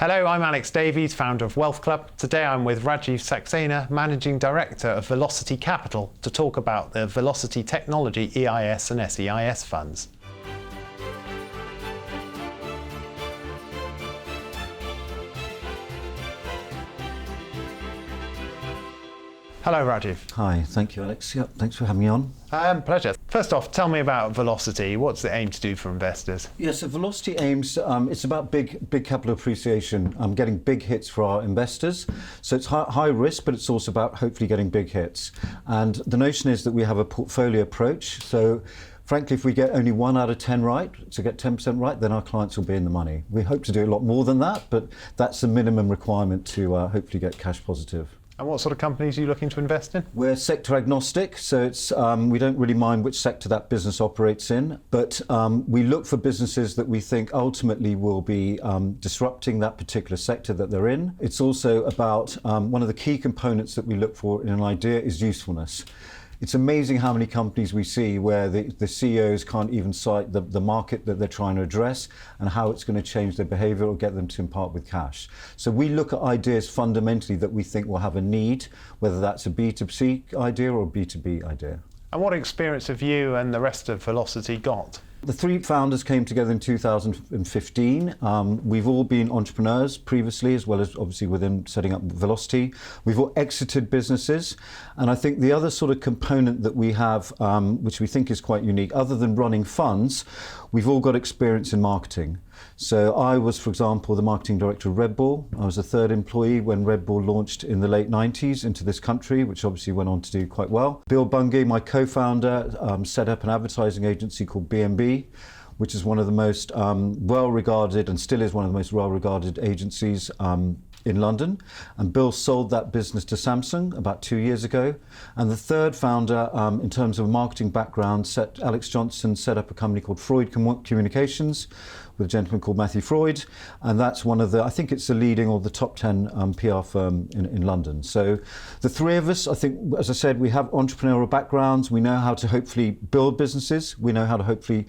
Hello, I'm Alex Davies, founder of Wealth Club. Today I'm with Raj Saxena, Managing Director of Velocity Capital, to talk about the Velocity Technology EIS and SEIS funds. Hello, Rajeev. Hi, thank you, Alex. Yep, thanks for having me on. Pleasure. First off, tell me about Velocity. What's the aim to do for investors? Yeah, so Velocity aims, it's about big capital appreciation, getting big hits for our investors. So it's high risk, but it's also about hopefully getting big hits. And the notion is that we have a portfolio approach. So frankly, if we get only 1 out of 10 right, to get 10% right, then our clients will be in the money. We hope to do a lot more than that, but that's the minimum requirement to hopefully get cash positive. And what sort of companies are you looking to invest in? We're sector agnostic, so it's we don't really mind which sector that business operates in, but we look for businesses that we think ultimately will be disrupting that particular sector that they're in. It's also about one of the key components that we look for in an idea is usefulness. It's amazing how many companies we see where the CEOs can't even cite the market that they're trying to address and how it's going to change their behavior or get them to impart with cash. So we look at ideas fundamentally that we think will have a need, whether that's a B2C idea or a B2B idea. And what experience have you and the rest of Velocity got? The three founders came together in 2015. We've all been entrepreneurs previously, as well as obviously within setting up Velocity. We've all exited businesses. And I think the other sort of component that we have, which we think is quite unique, other than running funds, we've all got experience in marketing. So I was, for example, the marketing director of Red Bull. I was the third employee when Red Bull launched in the late 90s into this country, which obviously went on to do quite well. Bill Bungay, my co-founder, set up an advertising agency called B&B, which is one of the most well-regarded and still is one of the most well-regarded agencies in London. And Bill sold that business to Samsung about 2 years ago. And the third founder, in terms of marketing background, Alex Johnson set up a company called Freud Communications with a gentleman called Matthew Freud. And that's one of the, I think it's the leading or the top 10 PR firm in London. So the three of us, I think, as I said, we have entrepreneurial backgrounds. We know how to hopefully build businesses. We know how to hopefully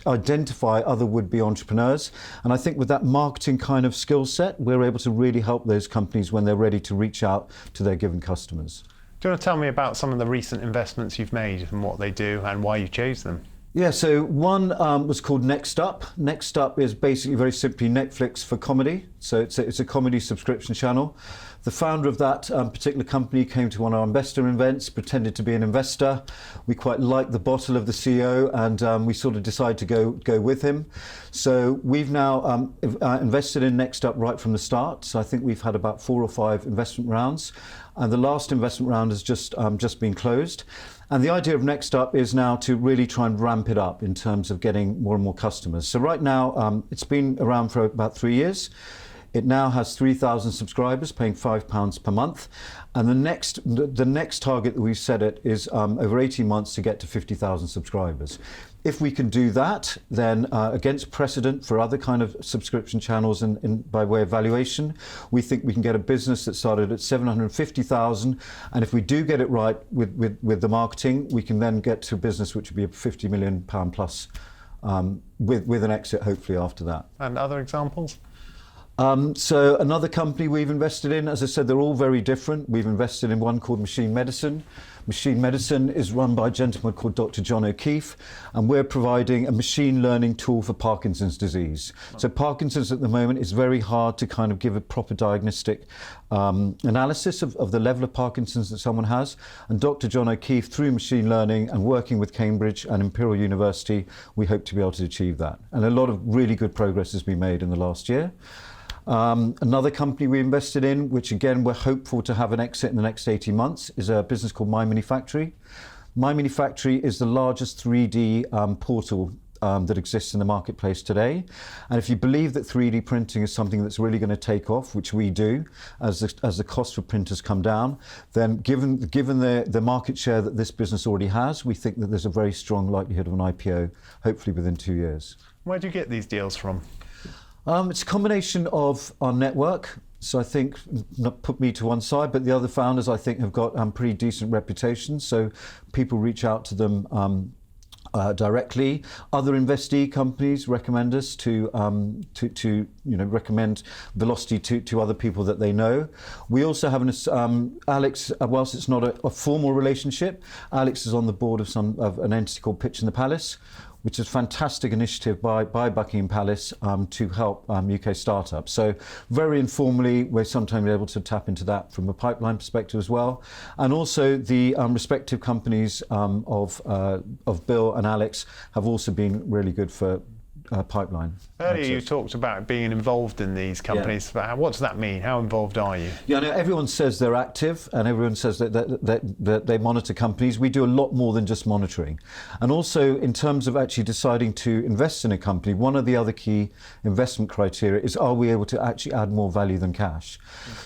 identify other would-be entrepreneurs. And I think with that marketing kind of skill set, we're able to really help those companies when they're ready to reach out to their given customers. Do you want to tell me about some of the recent investments you've made and what they do and why you chose them? Yeah, so one was called Next Up. Next Up is basically very simply Netflix for comedy. So it's a comedy subscription channel. The founder of that particular company came to one of our investor events, pretended to be an investor. We quite liked the bottle of the CEO and we sort of decided to go with him. So we've now invested in Next Up right from the start. So I think we've had about 4 or 5 investment rounds. And the last investment round has just been closed. And the idea of Next Up is now to really try and ramp it up in terms of getting more and more customers. So right now, it's been around for about 3 years. It now has 3,000 subscribers paying £5 per month. And the next target that we've set it is over 18 months to get to 50,000 subscribers. If we can do that, then against precedent for other kind of subscription channels and by way of valuation, we think we can get a business that started at 750,000. And if we do get it right with the marketing, we can then get to a business which would be a £50 million plus with an exit hopefully after that. And other examples? So another company we've invested in, as I said, they're all very different. We've invested in one called Machine Medicine. Machine Medicine is run by a gentleman called Dr. John O'Keefe, and we're providing a machine learning tool for Parkinson's disease. So Parkinson's at the moment is very hard to kind of give a proper diagnostic analysis of the level of Parkinson's that someone has. And Dr. John O'Keefe, through machine learning and working with Cambridge and Imperial University, we hope to be able to achieve that. And a lot of really good progress has been made in the last year. Another company we invested in, which again we're hopeful to have an exit in the next 18 months, is a business called MyMiniFactory. MyMiniFactory is the largest 3D portal that exists in the marketplace today. And if you believe that 3D printing is something that's really going to take off, which we do, as the cost for printers come down, then given the market share that this business already has, we think that there's a very strong likelihood of an IPO, hopefully within 2 years. Where do you get these deals from? It's a combination of our network. So I think, not put me to one side, but the other founders I think have got pretty decent reputations. So people reach out to them directly. Other investee companies recommend us to recommend Velocity to other people that they know. We also have Alex, whilst it's not a formal relationship, Alex is on the board of an entity called Pitch in the Palace, which is a fantastic initiative by Buckingham Palace to help UK startups. So very informally, we're sometimes able to tap into that from a pipeline perspective as well. And also the respective companies of Bill and Alex have also been really good for pipeline. Earlier you talked about being involved in these companies. Yeah. What does that mean? How involved are you? Yeah, no, everyone says they're active and everyone says that they monitor companies. We do a lot more than just monitoring. And also in terms of actually deciding to invest in a company, one of the other key investment criteria is, are we able to actually add more value than cash?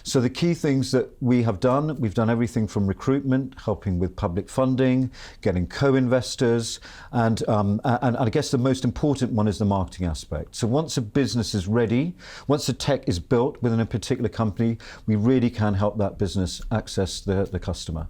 So the key things that we've done everything from recruitment, helping with public funding, getting co-investors, and I guess the most important one is the marketing aspect. So once a business is ready, once the tech is built within a particular company, we really can help that business access the customer.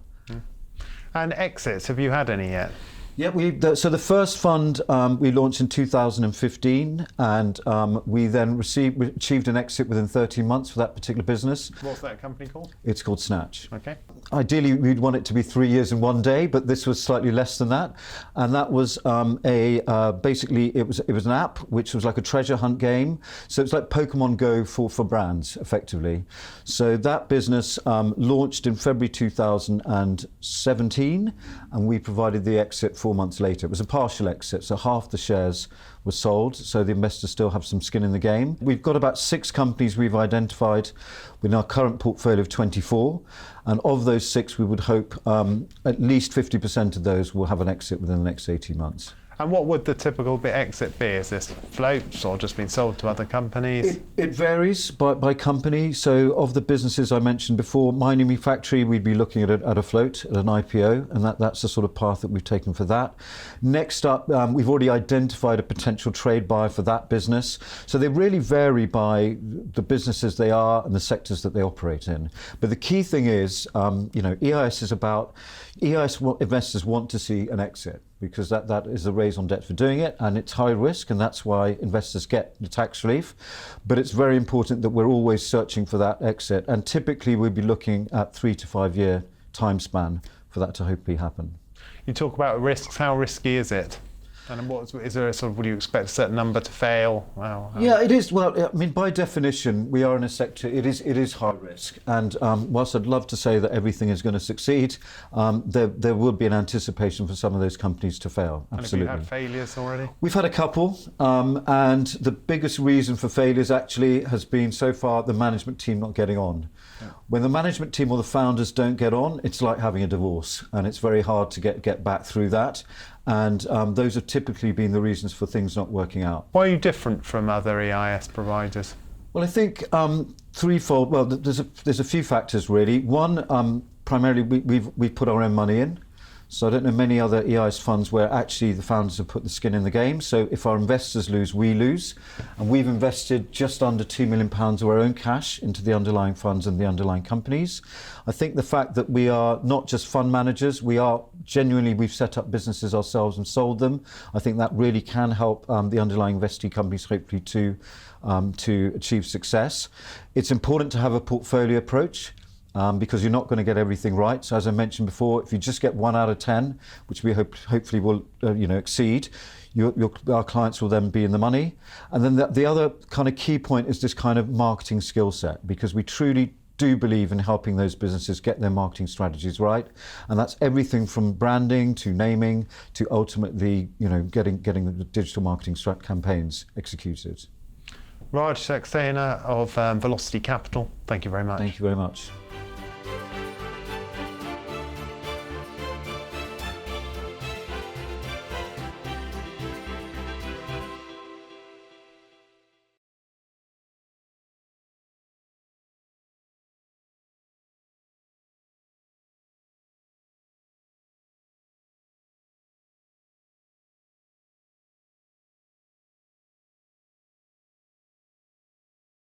And exits, have you had any yet? Yeah, so the first fund we launched in 2015, and we then achieved an exit within 13 months for that particular business. What's that company called? It's called Snatch. Okay. Ideally, we'd want it to be 3 years and 1 day, but this was slightly less than that. And that was basically it was an app which was like a treasure hunt game. So it's like Pokemon Go for brands, effectively. So that business launched in February 2017, and we provided the exit 4 months later. It was a partial exit, so half the shares were sold, so the investors still have some skin in the game. We've got about 6 companies we've identified within our current portfolio of 24, and of those 6 we would hope at least 50% of those will have an exit within the next 18 months. And what would the typical exit be? Is this floats or just been sold to other companies? It varies by company. So of the businesses I mentioned before, MyMiniFactory, we'd be looking at a float, at an IPO, and that's the sort of path that we've taken for that. Next up, we've already identified a potential trade buyer for that business. So they really vary by the businesses they are and the sectors that they operate in. But the key thing is, EIS is about, investors want to see an exit, because that is the raison d'etre for doing it, and it's high risk, and that's why investors get the tax relief. But it's very important that we're always searching for that exit, and typically we'd be looking at 3 to 5 year time span for that to hopefully happen. You talk about risks. How risky is it? And is there would you expect a certain number to fail? Yeah, it is. Well, I mean, by definition, we are in a sector, it is high risk. And whilst I'd love to say that everything is going to succeed, there would be an anticipation for some of those companies to fail. Absolutely. And have you had failures already? We've had a couple, and the biggest reason for failures actually has been so far the management team not getting on. Yeah. When the management team or the founders don't get on, it's like having a divorce, and it's very hard to get back through that. And those have typically been the reasons for things not working out. Why are you different from other EIS providers? Well, I think threefold. Well, there's a few factors really. One, primarily we've put our own money in. So I don't know many other EIS funds where actually the founders have put the skin in the game. So if our investors lose, we lose. And we've invested just under £2 million of our own cash into the underlying funds and the underlying companies. I think the fact that we are not just fund managers, we've set up businesses ourselves and sold them. I think that really can help the underlying investee companies hopefully to achieve success. It's important to have a portfolio approach. Because you're not going to get everything right. So as I mentioned before, if you just get 1 out of 10, which we hopefully will exceed, our clients will then be in the money. And then the other kind of key point is this kind of marketing skill set, because we truly do believe in helping those businesses get their marketing strategies right. And that's everything from branding to naming to ultimately getting the digital marketing campaigns executed. Raj Saxena of Velocity Capital, thank you very much. Thank you very much.